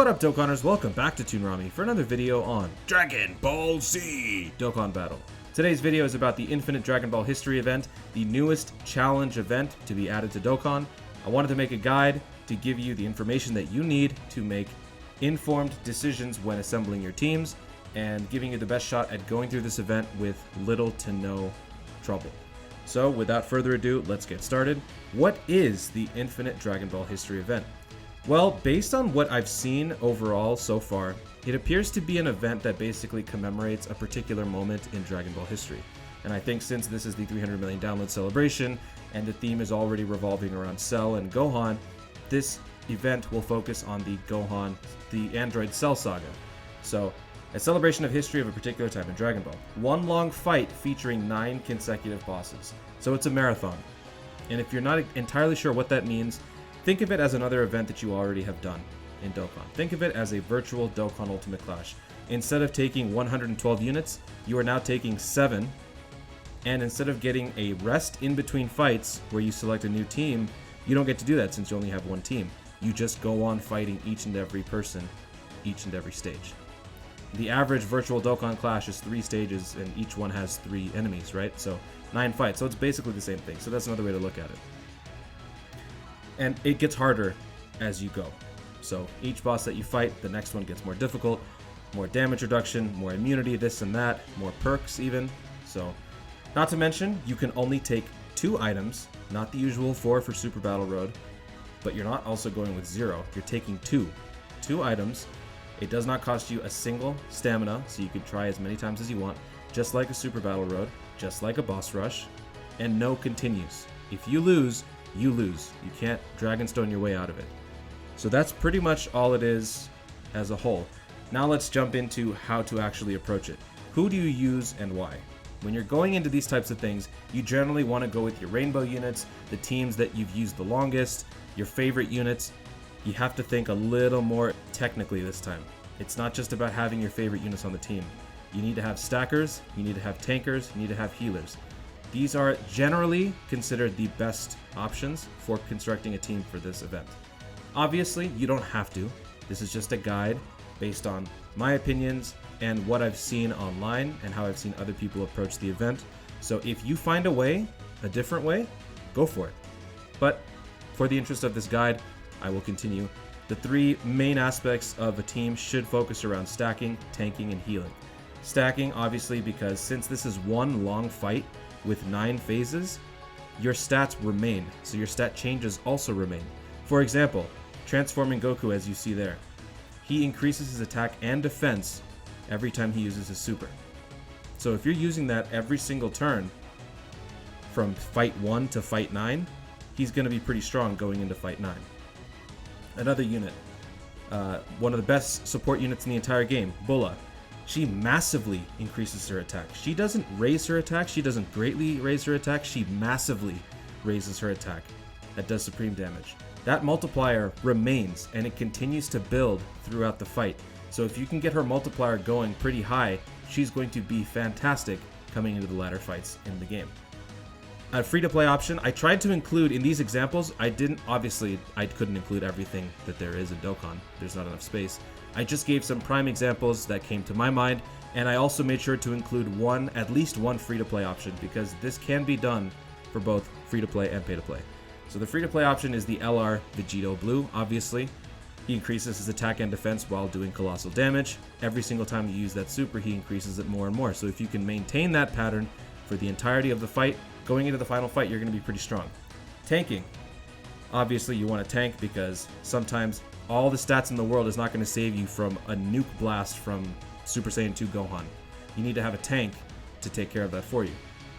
What up, Dokkaners? Welcome back to Toonrami for another video on Dragon Ball Z Dokkan Battle. Today's video is about the Infinite Dragon Ball History event, the newest challenge event to be added to Dokkan. I wanted to make a guide to give you the information that you need to make informed decisions when assembling your teams and giving you the best shot at going through this event with little to no trouble. So without further ado, let's get started. What is the Infinite Dragon Ball History event? Well, based on what I've seen overall so far, it appears to be an event that basically commemorates a particular moment in Dragon Ball history. And I think since this is the 300 million download celebration, and the theme is already revolving around Cell and Gohan, this event will focus on the Gohan, the Android Cell saga. So, a celebration of history of a particular time in Dragon Ball. One long fight featuring 9 consecutive bosses. So it's a marathon. And if you're not entirely sure what that means, think of it as another event that you already have done in Dokkan. Think of it as a virtual Dokkan Ultimate Clash. Instead of taking 112 units, you are now taking 7. And instead of getting a rest in between fights where you select a new team, you don't get to do that since you only have one team. You just go on fighting each and every person, each and every stage. The average virtual Dokkan Clash is 3 stages and each one has 3 enemies, right? So 9 fights. So it's basically the same thing. So that's another way to look at it. And it gets harder as you go. So each boss that you fight, the next one gets more difficult, more damage reduction, more immunity, this and that, more perks even. So, not to mention, you can only take 2 items, not the usual 4 for Super Battle Road, but you're not also going with 0. You're taking 2 items. It does not cost you a single stamina, so you can try as many times as you want, just like a Super Battle Road, just like a boss rush, and no continues. If you lose, you lose. You can't Dragonstone your way out of it. So that's pretty much all it is as a whole. Now let's jump into how to actually approach it. Who do you use and why? When you're going into these types of things, you generally want to go with your rainbow units, the teams that you've used the longest, your favorite units. You have to think a little more technically this time. It's not just about having your favorite units on the team. You need to have stackers, you need to have tankers, you need to have healers. These are generally considered the best options for constructing a team for this event. Obviously, you don't have to. This is just a guide based on my opinions and what I've seen online and how I've seen other people approach the event. So if you find a way, a different way, go for it. But for the interest of this guide, I will continue. The 3 main aspects of a team should focus around stacking, tanking, and healing. Stacking, obviously, because since this is one long fight with 9 phases, your stats remain, so your stat changes also remain. For example, transforming Goku as you see there. He increases his attack and defense every time he uses his super. So if you're using that every single turn from fight 1 to fight 9, he's going to be pretty strong going into fight 9. Another unit, one of the best support units in the entire game, Bulla. She massively increases her attack. She doesn't raise her attack, she doesn't greatly raise her attack, she massively raises her attack. That does supreme damage. That multiplier remains and it continues to build throughout the fight. So if you can get her multiplier going pretty high, she's going to be fantastic coming into the latter fights in the game. A free-to-play option, I tried to include in these examples, I couldn't include everything that there is in Dokkan. There's not enough space. I just gave some prime examples that came to my mind, and I also made sure to include at least one free-to-play option, because this can be done for both free-to-play and pay-to-play. So the free-to-play option is the LR Vegito Blue, obviously. He increases his attack and defense while doing colossal damage. Every single time you use that super, he increases it more and more. So if you can maintain that pattern for the entirety of the fight, going into the final fight, you're going to be pretty strong. Tanking. Obviously, you want to tank because sometimes all the stats in the world is not going to save you from a nuke blast from Super Saiyan 2 Gohan. You need to have a tank to take care of that for you.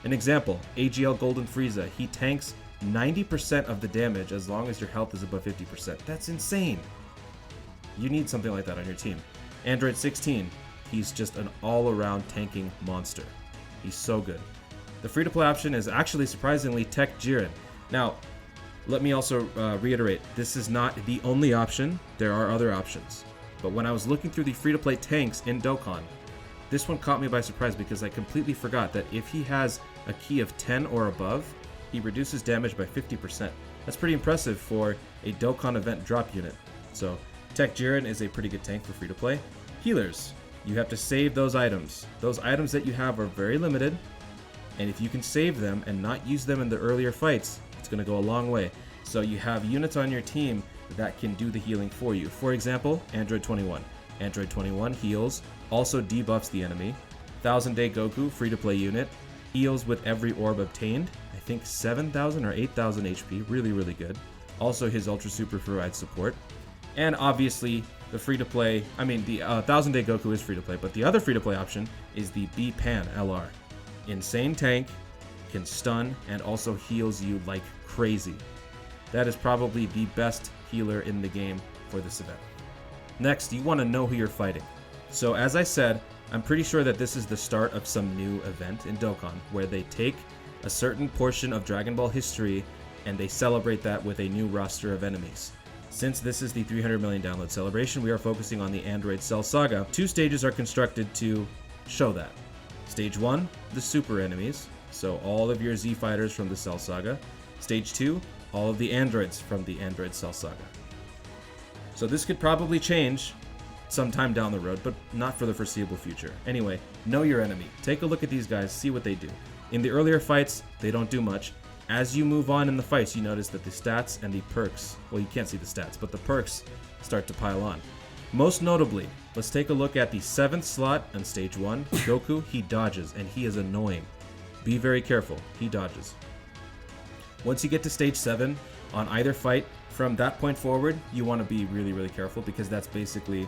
An example, AGL Golden Frieza. He tanks 90% of the damage as long as your health is above 50%. That's insane. You need something like that on your team. Android 16. He's just an all-around tanking monster. He's so good. The free-to-play option is actually surprisingly Tech Jiren. Now, let me also reiterate, this is not the only option. There are other options. But when I was looking through the free-to-play tanks in Dokkan, this one caught me by surprise because I completely forgot that if he has a key of 10 or above, he reduces damage by 50%. That's pretty impressive for a Dokkan event drop unit. So Tech Jiren is a pretty good tank for free-to-play. Healers, you have to save those items. Those items that you have are very limited, and if you can save them and not use them in the earlier fights, it's going to go a long way. So you have units on your team that can do the healing for you. For example, Android 21. Android 21 heals, also debuffs the enemy. 1000 Day Goku, free-to-play unit, heals with every orb obtained. I think 7,000 or 8,000 HP, really, really good. Also, his Ultra Super provides support. And obviously, the free-to-play, the 1000 Day Goku is free-to-play, but the other free-to-play option is the B-Pan LR. Insane tank, can stun, and also heals you like crazy. That is probably the best healer in the game for this event. Next, you want to know who you're fighting. So as I said, I'm pretty sure that this is the start of some new event in Dokkan, where they take a certain portion of Dragon Ball history and they celebrate that with a new roster of enemies. Since this is the 300 million download celebration, we are focusing on the Android Cell Saga. 2 stages are constructed to show that. Stage 1, the super enemies, so all of your Z fighters from the Cell Saga. Stage 2, all of the androids from the Android Cell Saga. So this could probably change sometime down the road, but not for the foreseeable future. Anyway, know your enemy. Take a look at these guys, see what they do. In the earlier fights, they don't do much. As you move on in the fights, you notice that the stats and the perks, well, you can't see the stats, but the perks start to pile on. Most notably, let's take a look at the 7th slot on stage 1. Goku, he dodges, and he is annoying. Be very careful, he dodges. Once you get to stage 7, on either fight, from that point forward, you want to be really, really careful, because that's basically...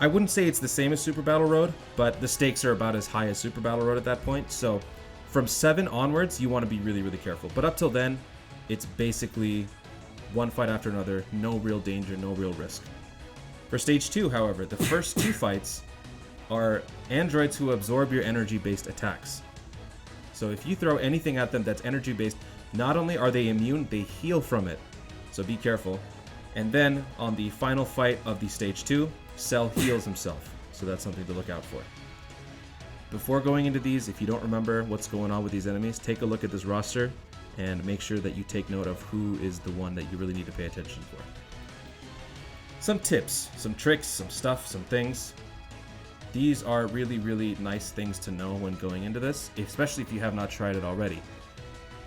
I wouldn't say it's the same as Super Battle Road, but the stakes are about as high as Super Battle Road at that point, so from 7 onwards, you want to be really, really careful. But up till then, it's basically one fight after another, no real danger, no real risk. For stage 2, however, the first 2 fights are androids who absorb your energy-based attacks. So if you throw anything at them that's energy-based, not only are they immune, they heal from it. So be careful. And then, on the final fight of the stage 2, Cell heals himself. So that's something to look out for. Before going into these, if you don't remember what's going on with these enemies, take a look at this roster and make sure that you take note of who is the one that you really need to pay attention for. Some tips, some tricks, some stuff, some things. These are really, really nice things to know when going into this, especially if you have not tried it already.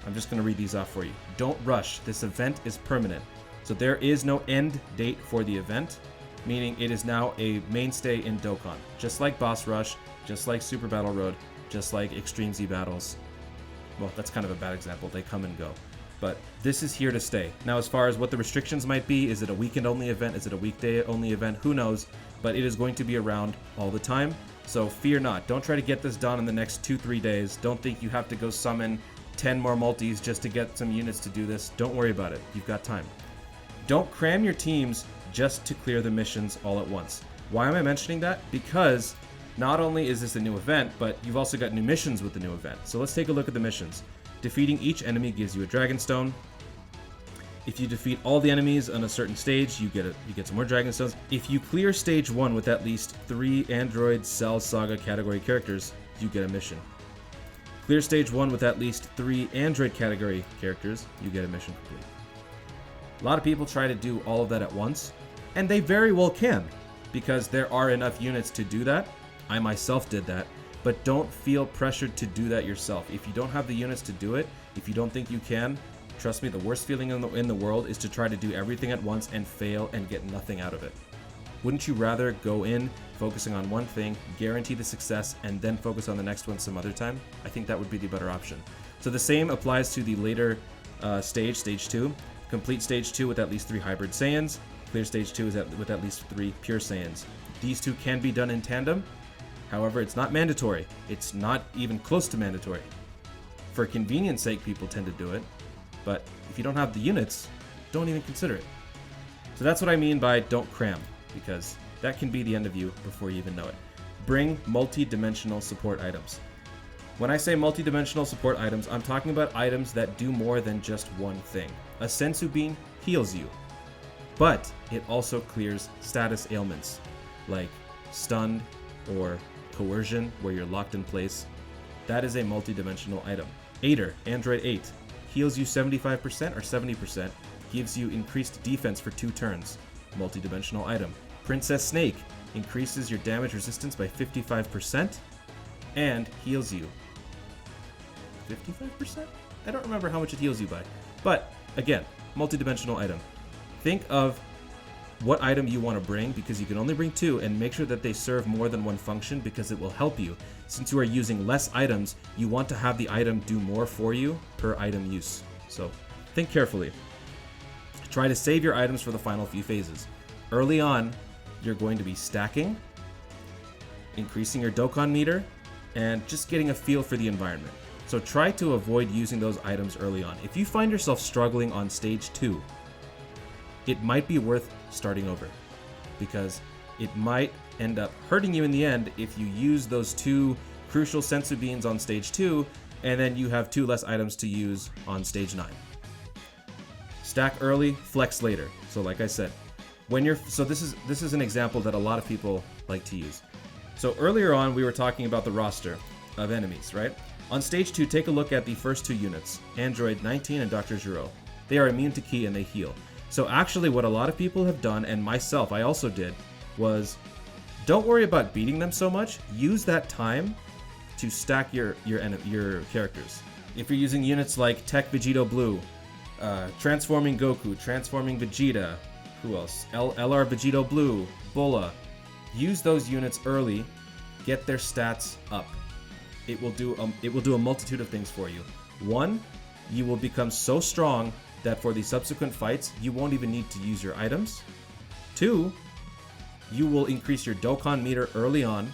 I'm just going to read these off for you. Don't rush. This event is permanent. So there is no end date for the event, meaning it is now a mainstay in Dokkan. Just like Boss Rush, just like Super Battle Road, just like Extreme Z Battles. Well, that's kind of a bad example. They come and go. But this is here to stay. Now, as far as what the restrictions might be, is it a weekend-only event? Is it a weekday-only event? Who knows? But it is going to be around all the time. So fear not. Don't try to get this done in the next 2-3 days. Don't think you have to go summon 10 more multis just to get some units to do this. Don't worry about it. You've got time. Don't cram your teams just to clear the missions all at once. Why am I mentioning that? Because not only is this a new event, but you've also got new missions with the new event. So let's take a look at the missions. Defeating each enemy gives you a Dragon Stone. If you defeat all the enemies on a certain stage, you get some more Dragon Stones. If you clear stage 1 with at least 3 Android Cell Saga category characters, you get a mission. Clear stage 1 with at least 3 Android category characters, you get a mission complete. A lot of people try to do all of that at once, and they very well can, because there are enough units to do that. I myself did that, but don't feel pressured to do that yourself. If you don't have the units to do it, if you don't think you can, trust me, the worst feeling in the world is to try to do everything at once and fail and get nothing out of it. Wouldn't you rather go in focusing on one thing, guarantee the success, and then focus on the next one some other time? I think that would be the better option. So the same applies to the later stage 2. Complete stage 2 with at least 3 hybrid Saiyans. Clear stage 2 with at least 3 pure Saiyans. These two can be done in tandem. However, it's not mandatory. It's not even close to mandatory. For convenience sake, people tend to do it. But if you don't have the units, don't even consider it. So that's what I mean by don't cram, because that can be the end of you before you even know it. Bring multi-dimensional support items. When I say multi-dimensional support items, I'm talking about items that do more than just one thing. A Sensu Bean heals you, but it also clears status ailments, like stunned or coercion, where you're locked in place. That is a multi-dimensional item. Aider, Android 8, heals you 75% or 70%, gives you increased defense for 2 turns. multi-dimensional item. Princess Snake increases your damage resistance by 55% and heals you. 55%? I don't remember how much it heals you by. But, again, multi-dimensional item. Think of what item you want to bring, because you can only bring 2, and make sure that they serve more than one function, because it will help you. Since you are using less items, you want to have the item do more for you per item use. So, think carefully. Try to save your items for the final few phases. Early on, you're going to be stacking, increasing your Dokkan meter, and just getting a feel for the environment. So try to avoid using those items early on. If you find yourself struggling on stage 2, it might be worth starting over, because it might end up hurting you in the end if you use those 2 crucial sensu beans on stage 2, and then you have 2 less items to use on stage 9. Stack early, flex later. So like I said, this is an example that a lot of people like to use. So earlier on, we were talking about the roster of enemies, right? On stage 2, take a look at the first 2 units, Android 19 and Dr. Gero. They are immune to ki and they heal. So actually what a lot of people have done, and myself, I also did, was don't worry about beating them so much. Use that time to stack your characters. If you're using units like Tech Vegito Blue, Transforming Goku, Transforming Vegeta, who else? LR Vegito Blue, Bulla. Use those units early, get their stats up. It will do a multitude of things for you. 1, you will become so strong that for the subsequent fights, you won't even need to use your items. 2, you will increase your Dokkan meter early on.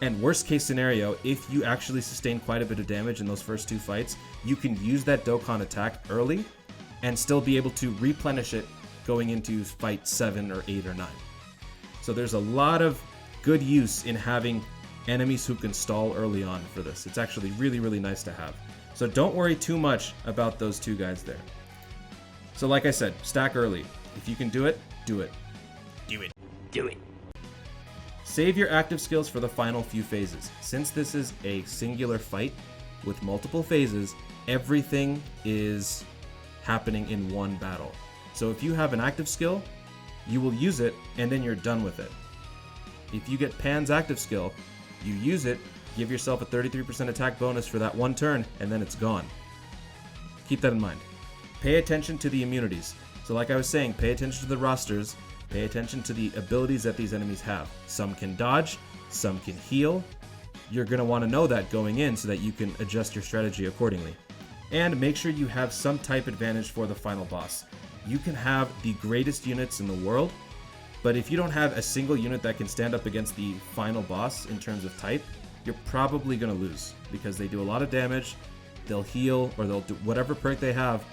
And worst case scenario, if you actually sustain quite a bit of damage in those first 2 fights, you can use that Dokkan attack early and still be able to replenish it going into fight 7 or 8 or 9. So there's a lot of good use in having enemies who can stall early on for this. It's actually really, really nice to have. So don't worry too much about those 2 guys there. So like I said, stack early. If you can do it, do it. Do it. Do it. Save your active skills for the final few phases. Since this is a singular fight with multiple phases, everything is happening in one battle. So if you have an active skill, you will use it and then you're done with it. If you get Pan's active skill, you use it, give yourself a 33% attack bonus for that one turn, and then it's gone. Keep that in mind. Pay attention to the immunities. So like I was saying, pay attention to the rosters, pay attention to the abilities that these enemies have. Some can dodge, some can heal. You're going to want to know that going in so that you can adjust your strategy accordingly. And make sure you have some type advantage for the final boss. You can have the greatest units in the world, but if you don't have a single unit that can stand up against the final boss in terms of type, you're probably going to lose, because they do a lot of damage, they'll heal, or they'll do whatever perk they have.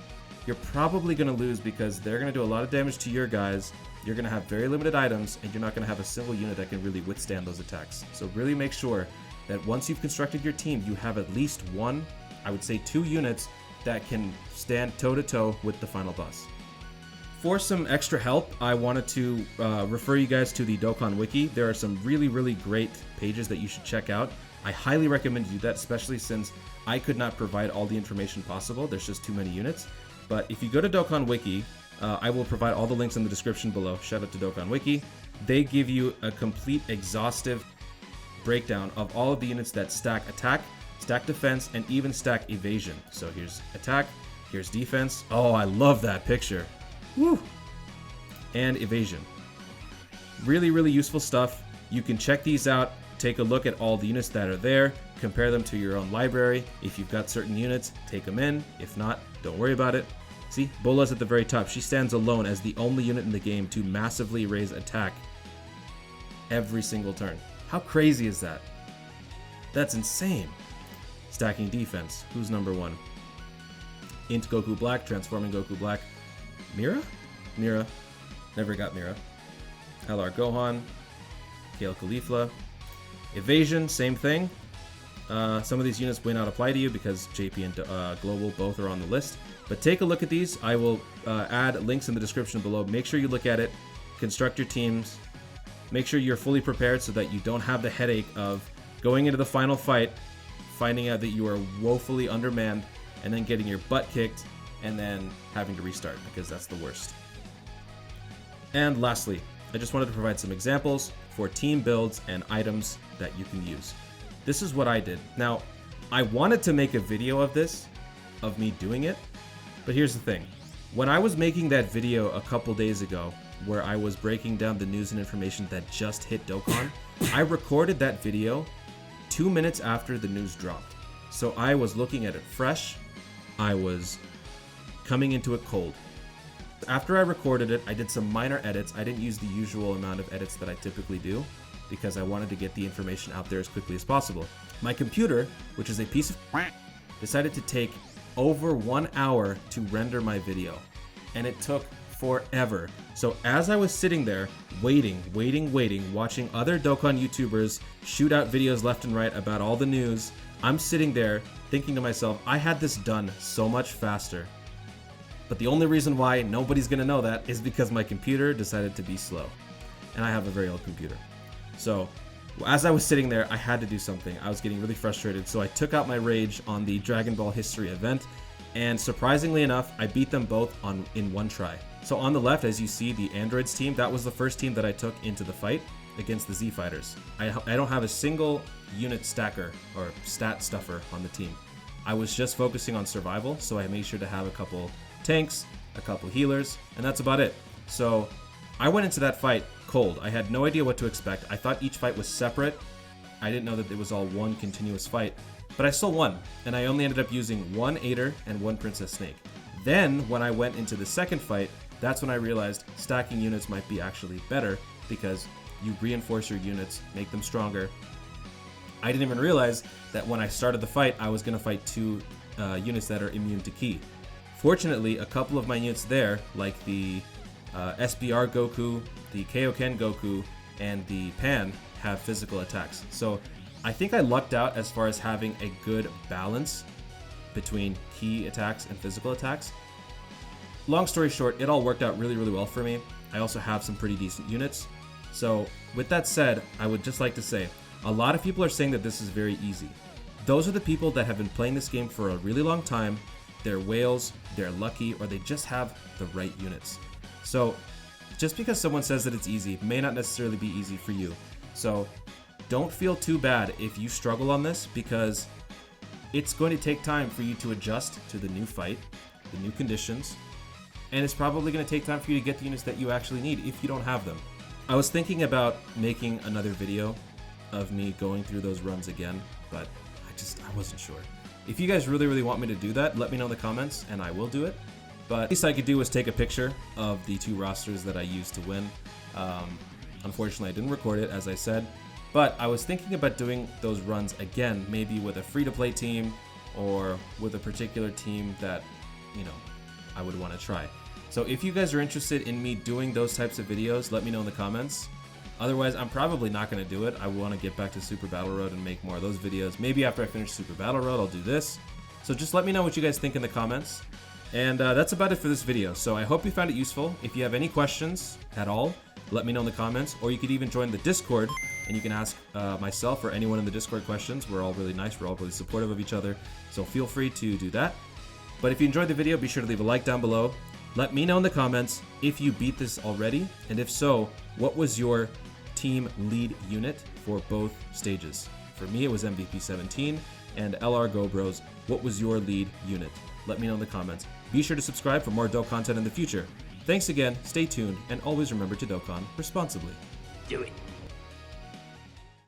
You're probably going to lose because they're going to do a lot of damage to your guys, you're going to have very limited items, and you're not going to have a single unit that can really withstand those attacks. So really make sure that once you've constructed your team, you have at least 1, I would say 2 units that can stand toe-to-toe with the final boss. For some extra help, I wanted to refer you guys to the Dokkan Wiki. There are some really, really great pages that you should check out. I highly recommend you do that, especially since I could not provide all the information possible. There's just too many units. But if you go to Dokkan Wiki, I will provide all the links in the description below. Shout out to Dokkan Wiki. They give you a complete, exhaustive breakdown of all of the units that stack attack, stack defense, and even stack evasion. So here's attack, here's defense. Oh, I love that picture. Woo! And evasion. Really, really useful stuff. You can check these out, take a look at all the units that are there, compare them to your own library. If you've got certain units, take them in. If not, don't worry about it. See, Bulla's at the very top. She stands alone as the only unit in the game to massively raise attack every single turn. How crazy is that? That's insane. Stacking defense. Who's number 1? Int Goku Black, Transforming Goku Black. Mira? Mira. Never got Mira. LR Gohan. Kale Caulifla. Evasion, same thing. Some of these units may not apply to you because JP and Global both are on the list. But take a look at these. I will add links in the description below. Make sure you look at it. Construct your teams. Make sure you're fully prepared so that you don't have the headache of going into the final fight, finding out that you are woefully undermanned, and then getting your butt kicked, and then having to restart, because that's the worst. And lastly, I just wanted to provide some examples for team builds and items that you can use. This is what I did. Now, I wanted to make a video of this, of me doing it, but here's the thing. When I was making that video a couple days ago, where I was breaking down the news and information that just hit Dokkan, I recorded that video 2 minutes after the news dropped. So I was looking at it fresh, I was coming into it cold. After I recorded it, I did some minor edits. I didn't use the usual amount of edits that I typically do because I wanted to get the information out there as quickly as possible. My computer, which is a piece of decided to take over 1 hour to render my video, and it took forever. So as I was sitting there waiting, watching other Dokkan YouTubers shoot out videos left and right about all the news, I'm sitting there thinking to myself, I had this done so much faster. But the only reason why nobody's gonna know that is because my computer decided to be slow. And I have a very old computer. So as I was sitting there, I had to do something. I was getting really frustrated, so I took out my rage on the Dragon Ball History event, and surprisingly enough, I beat them both in one try. So on the left, as you see, the Androids team, that was the first team that I took into the fight against the Z Fighters. I don't have a single unit stacker or stat stuffer on the team. I was just focusing on survival, so I made sure to have a couple tanks, a couple healers, and that's about it. So I went into that fight cold. I had no idea what to expect. I thought each fight was separate. I didn't know that it was all one continuous fight, but I still won, and I only ended up using one Aider and one Princess Snake. Then when I went into the second fight, that's when I realized stacking units might be actually better because you reinforce your units, make them stronger. I didn't even realize that when I started the fight, I was going to fight two units that are immune to ki. Fortunately, a couple of my units there, like the SBR Goku, the Kaioken Goku, and the Pan, have physical attacks. So I think I lucked out as far as having a good balance between ki attacks and physical attacks. Long story short, it all worked out really well for me. I also have some pretty decent units. So with that said, I would just like to say, a lot of people are saying that this is very easy. Those are the people that have been playing this game for a really long time. They're whales, they're lucky, or they just have the right units. So just because someone says that it's easy may not necessarily be easy for you. So don't feel too bad if you struggle on this, because it's going to take time for you to adjust to the new fight, the new conditions, and it's probably going to take time for you to get the units that you actually need if you don't have them. I was thinking about making another video of me going through those runs again, but I wasn't sure. If you guys really want me to do that, let me know in the comments and I will do it. But at least I could do was take a picture of the two rosters that I used to win. Unfortunately, I didn't record it, as I said, but I was thinking about doing those runs again, maybe with a free-to-play team or with a particular team that, I would want to try. So if you guys are interested in me doing those types of videos, let me know in the comments. Otherwise, I'm probably not going to do it. I want to get back to Super Battle Road and make more of those videos. Maybe after I finish Super Battle Road, I'll do this. So just let me know what you guys think in the comments. And that's about it for this video. So I hope you found it useful. If you have any questions at all, let me know in the comments. Or you could even join the Discord and you can ask myself or anyone in the Discord questions. We're all really nice. We're all really supportive of each other. So feel free to do that. But if you enjoyed the video, be sure to leave a like down below. Let me know in the comments if you beat this already. And if so, what was your team lead unit for both stages? For me, it was MVP 17, and LR Go Bros, what was your lead unit? Let me know in the comments. Be sure to subscribe for more Dokkan content in the future. Thanks again, stay tuned, and always remember to Dokkan responsibly. Do it.